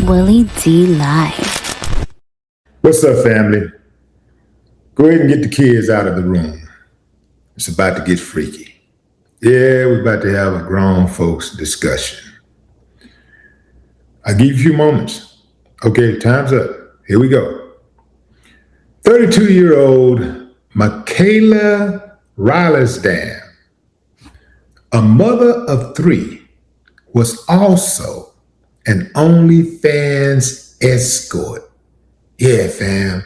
Willie D Live. What's up, family? Go ahead and get the kids out of the room. It's about to get freaky. Yeah, we're about to have a grown folks discussion. I'll give you a few moments. Okay, time's up. Here we go. 32-year-old Michaela Rylaarsdam, a mother of three, was also an OnlyFans escort. Yeah, fam.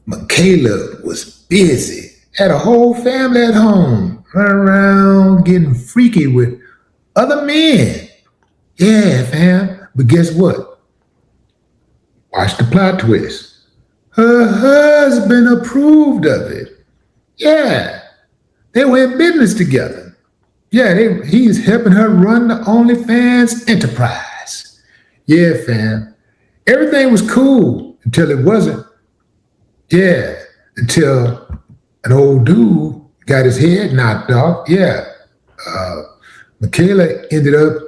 Michaela was busy, had a whole family at home, running around getting freaky with other men. Yeah, fam. But guess what? Watch the plot twist. Her husband approved of it. Yeah, they were in business together. Yeah, he's helping her run the OnlyFans enterprise. Yeah, fam. Everything was cool until it wasn't. Yeah, until an old dude got his head knocked off. Yeah, Michaela ended up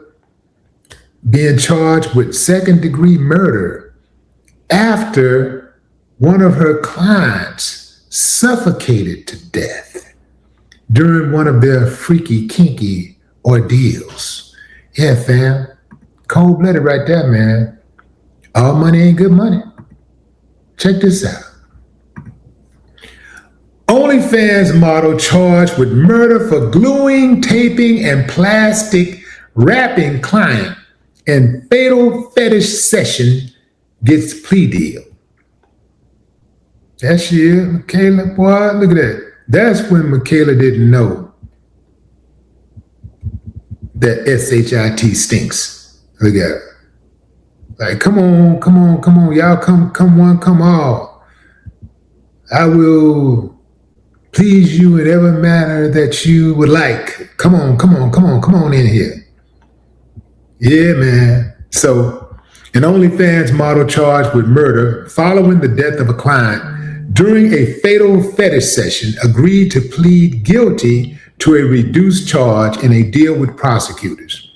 being charged with second-degree murder after one of her clients suffocated to death during one of their freaky, kinky ordeals. Yeah, fam. Cold-blooded right there, man. All money ain't good money. Check this out. OnlyFans model charged with murder for gluing, taping, and plastic wrapping client in fatal fetish session gets plea deal. That shit, Michaela, boy, look at that. That's when Michaela didn't know that SHIT stinks. Look at it. Like, come on, y'all, come one, come all. I will please you in every manner that you would like. Come on in here. Yeah, man. So, an OnlyFans model charged with murder following the death of a client during a fatal fetish session agreed to plead guilty to a reduced charge in a deal with prosecutors.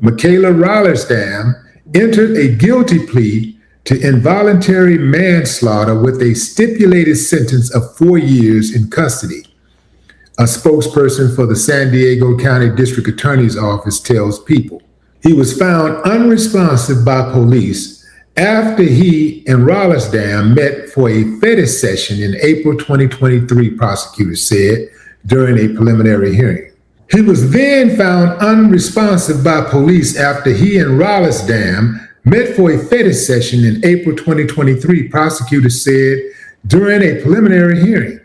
Michaela Rylaarsdam entered a guilty plea to involuntary manslaughter with a stipulated sentence of 4 years in custody. A spokesperson for the San Diego County District Attorney's Office tells People. He was found unresponsive by police after he and Rylaarsdam met for a fetish session in April 2023, prosecutors said during a preliminary hearing. He was then found unresponsive by police after he and Rylaarsdam met for a fetish session in April 2023, prosecutors said during a preliminary hearing.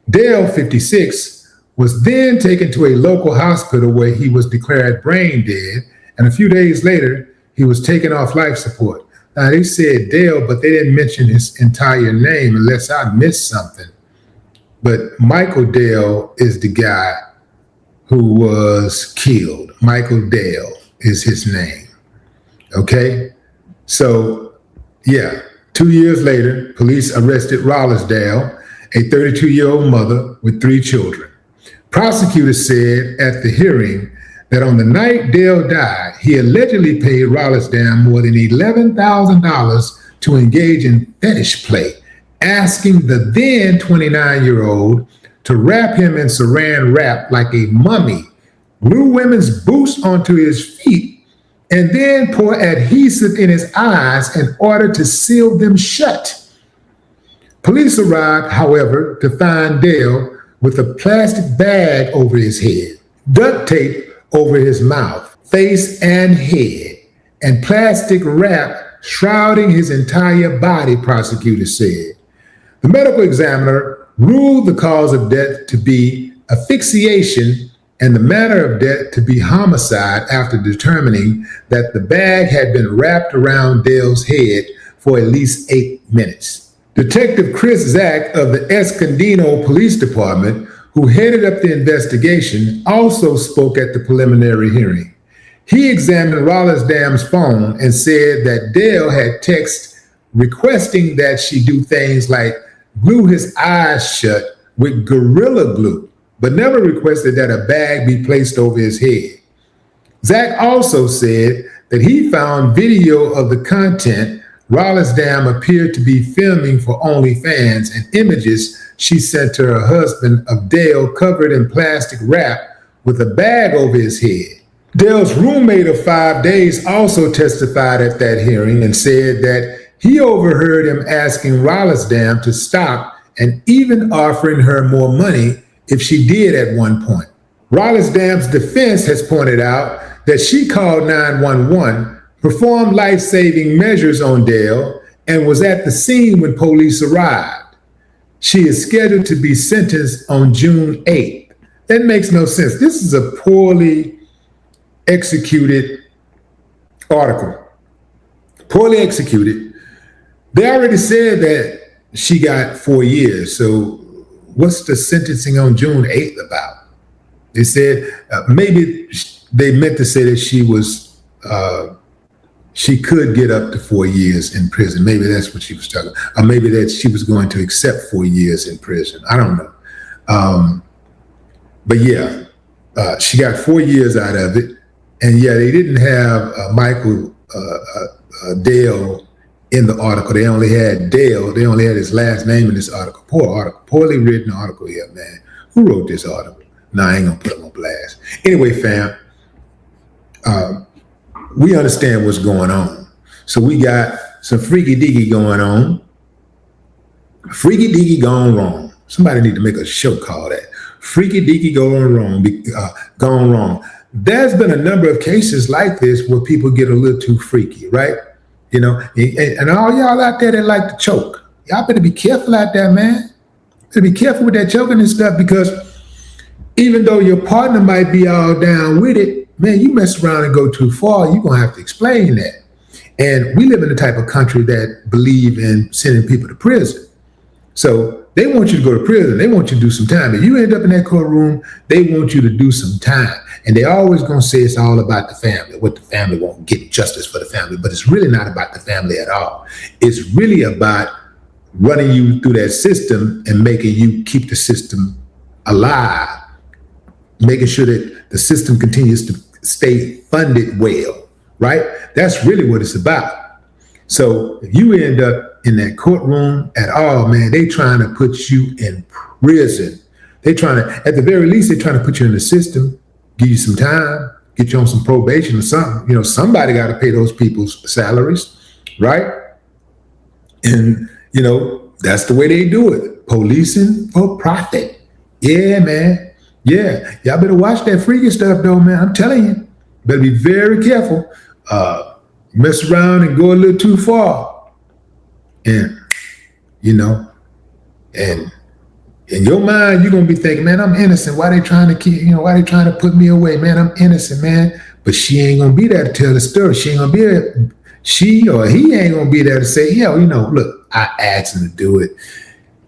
Dale, 56, was then taken to a local hospital where he was declared brain dead, and a few days later, he was taken off life support. Now, they said Dale, but they didn't mention his entire name unless I missed something. But Michael Dale is the guy who was killed. Michael Dale is his name. Okay? So, yeah, 2 years later, police arrested Rylaarsdam, a 32-year-old mother with 3 children. Prosecutors said at the hearing that on the night Dale died, he allegedly paid Rylaarsdam more than $11,000 to engage in fetish play, asking the then 29-year-old to wrap him in Saran wrap like a mummy, glue women's boots onto his feet, and then pour adhesive in his eyes in order to seal them shut. Police arrived, however, to find Dale with a plastic bag over his head, duct tape over his mouth, face, and head, and plastic wrap shrouding his entire body, prosecutors said. The medical examiner ruled the cause of death to be asphyxiation and the manner of death to be homicide after determining that the bag had been wrapped around Dale's head for at least 8 minutes. Detective Chris Zack of the Escondino Police Department, who headed up the investigation, also spoke at the preliminary hearing. He examined Rylaarsdam's phone and said that Dale had texts requesting that she do things like glue his eyes shut with Gorilla Glue, but never requested that a bag be placed over his head. Zach also said that he found video of the content Rylaarsdam appeared to be filming for OnlyFans and images she sent to her husband of Dale covered in plastic wrap with a bag over his head. Dale's roommate of 5 days also testified at that hearing and said that he overheard him asking Rylaarsdam to stop and even offering her more money if she did at one point. Rylaarsdam's defense has pointed out that she called 911, performed life-saving measures on Dale, and was at the scene when police arrived. She is scheduled to be sentenced on June 8th. That makes no sense. This is a poorly executed article. Poorly executed. They already said that she got 4 years. So what's the sentencing on June 8th about? They said maybe they meant to say that she could get up to 4 years in prison. Maybe that's what she was talking about. Or maybe that she was going to accept 4 years in prison. I don't know. But yeah, she got 4 years out of it. And yeah, they didn't have Michael Dale in the article. They only had Dale. They only had his last name in this article. Poor article. Poorly written article here, man. Who wrote this article? No, I ain't gonna put him on blast. Anyway, fam, we understand what's going on. So we got some freaky deaky going on. Freaky deaky gone wrong. Somebody need to make a show called that. Freaky deaky going wrong. Gone wrong. There's been a number of cases like this where people get a little too freaky, right? You know, and all y'all out there that like to choke, y'all better be careful out there, man. Better be careful with that choking and stuff, because even though your partner might be all down with it, man, you mess around and go too far, you're going to have to explain that. And we live in the type of country that believe in sending people to prison. So they want you to go to prison. They want you to do some time. If you end up in that courtroom, they want you to do some time. And they always going to say it's all about the family, what the family won't get, justice for the family. But it's really not about the family at all. It's really about running you through that system and making you keep the system alive, making sure that the system continues to stay funded well, right? That's really what it's about. So if you end up in that courtroom at all, man, they trying to put you in prison. They trying to, at the very least, they're trying to put you in the system, give you some time, get you on some probation or something. You know, somebody got to pay those people's salaries, right? And, you know, that's the way they do it. Policing for profit. Yeah, man. Yeah. Y'all better watch that freaky stuff, though, man. I'm telling you. Better be very careful. Mess around and go a little too far. And, you know, and in your mind, you're going to be thinking, man, I'm innocent. Why they trying to keep, you know, why they trying to put me away? Man, I'm innocent, man. But she ain't going to be there to tell the story. She ain't going to be there. She or he ain't going to be there to say, yeah, you know, look, I asked him to do it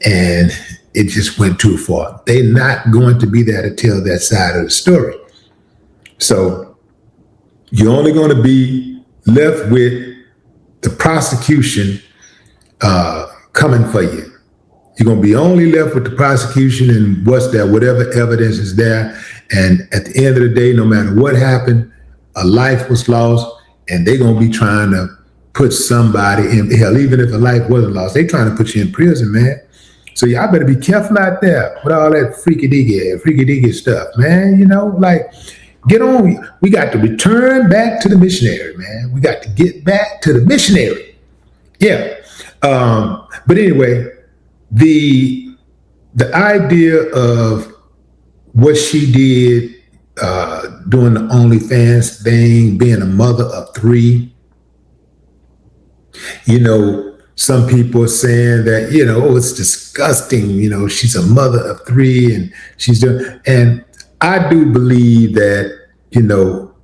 and it just went too far. They're not going to be there to tell that side of the story. So you're only going to be left with the prosecution coming for you. You're going to be only left with the prosecution and what's there, whatever evidence is there. And at the end of the day, no matter what happened, a life was lost, and they're going to be trying to put somebody in hell, even if a life wasn't lost. They're trying to put you in prison, man. So y'all better be careful out there with all that freaky deaky stuff, man. You know, like, get on. We got to return back to the missionary, man. We got to get back to the missionary. Yeah. But anyway, the idea of what she did doing the OnlyFans thing, being a mother of 3, you know, some people are saying that, you know, oh, it's disgusting. You know, she's a mother of 3 and she's doing, and I do believe that, you know,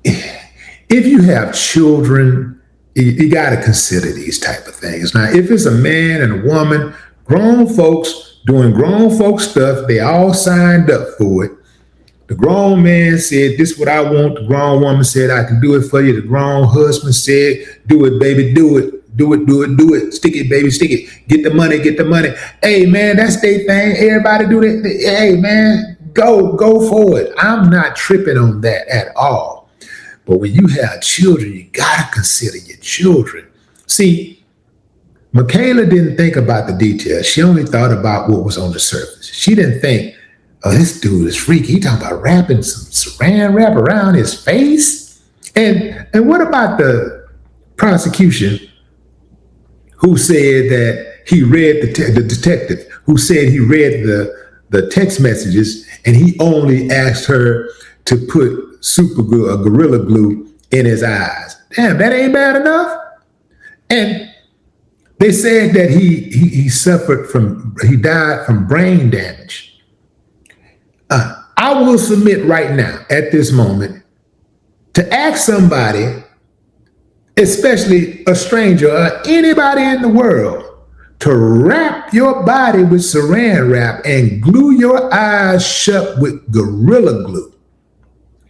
if you have children, you got to consider these type of things. Now, if it's a man and a woman, grown folks doing grown folks stuff, they all signed up for it. The grown man said, this is what I want. The grown woman said, I can do it for you. The grown husband said, do it, baby, do it. Do it, do it, do it. Stick it, baby, stick it. Get the money, get the money. Hey, man, that's their thing. Everybody do that. Hey, man, go for it. I'm not tripping on that at all. But when you have children, you gotta consider your children. See, Michaela didn't think about the details. She only thought about what was on the surface. She didn't think, oh, this dude is freaky. He talking about wrapping some Saran wrap around his face. And what about the prosecution who said that he read the detective who said he read the text messages and he only asked her to put super glue or gorilla glue in his eyes? Damn, that ain't bad enough. And they said that he died from brain damage. I will submit right now at this moment to ask somebody, especially a stranger or anybody in the world, to wrap your body with Saran wrap and glue your eyes shut with gorilla glue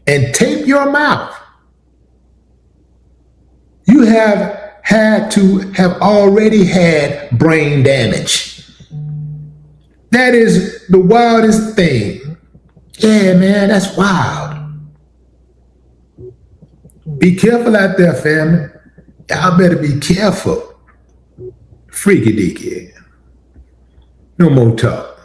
and tape your mouth. You have had to have already had brain damage. That is the wildest thing. Yeah, man, that's wild. Be careful out there, family. Y'all better be careful. Freaky deaky. No more talk.